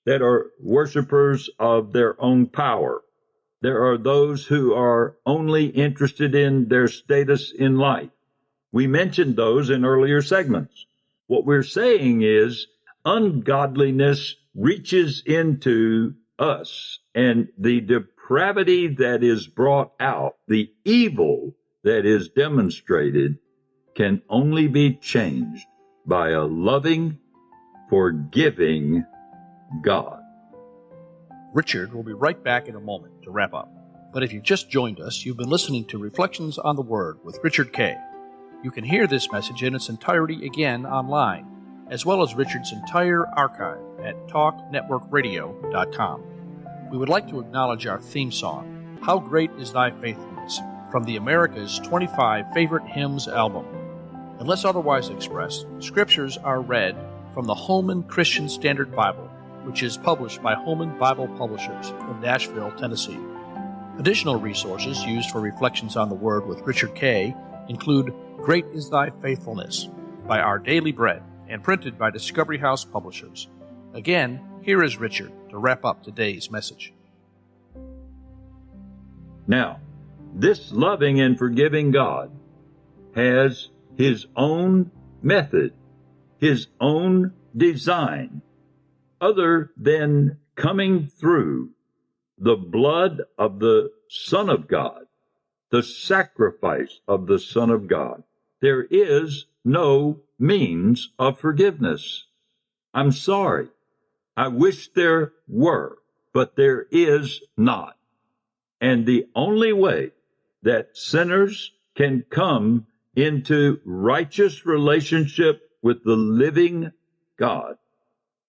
that are worshipers of their own power. There are those who are only interested in their status in life. We mentioned those in earlier segments. What we're saying is ungodliness reaches into us, and the depravity that is brought out, the evil that is demonstrated, can only be changed by a loving, forgiving God. Richard will be right back in a moment to wrap up. But if you've just joined us, you've been listening to Reflections on the Word with Richard Kay. You can hear this message in its entirety again online, as well as Richard's entire archive at talknetworkradio.com. We would like to acknowledge our theme song, How Great Is Thy Faithfulness, from the America's 25 Favorite Hymns album. Unless otherwise expressed, scriptures are read from the Holman Christian Standard Bible, which is published by Holman Bible Publishers in Nashville, Tennessee. Additional resources used for Reflections on the Word with Richard Kay include Great is Thy Faithfulness by Our Daily Bread and printed by Discovery House Publishers. Again, here is Richard to wrap up today's message. Now, this loving and forgiving God has His own method, His own design, other than coming through the blood of the Son of God, the sacrifice of the Son of God. There is no means of forgiveness. I'm sorry. I wish there were, but there is not. And the only way that sinners can come into righteous relationship with the living God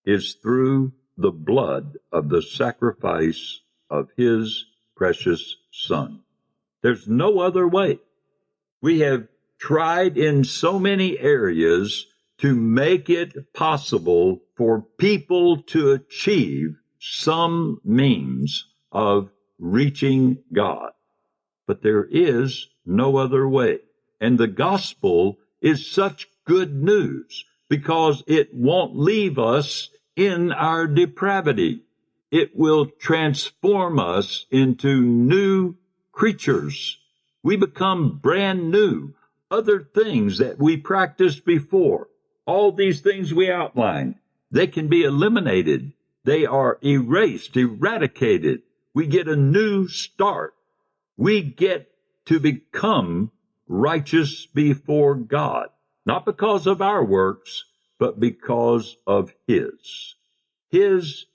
is through the blood of the sacrifice of His precious Son. There's no other way. We have tried in so many areas to make it possible for people to achieve some means of reaching God. But there is no other way. And the gospel is such good news because it won't leave us in our depravity. It will transform us into new creatures. We become brand new. Other things that we practiced before, all these things we outlined, they can be eliminated. They are erased, eradicated. We get a new start. We get to become righteous before God, not because of our works, but because of His. His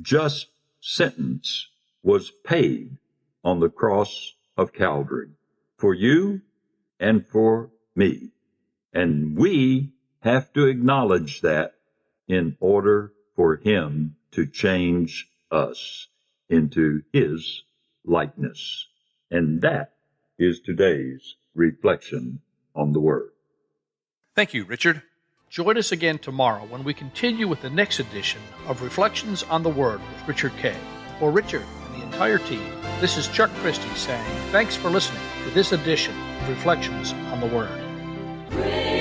just sentence was paid on the cross of Calvary for you and for me. And we have to acknowledge that in order for Him to change us into His likeness. And that is today's reflection on the Word. Thank you, Richard. Join us again tomorrow when we continue with the next edition of Reflections on the Word with Richard Kay. For Richard and the entire team, this is Chuck Christie saying thanks for listening to this edition of Reflections on the Word.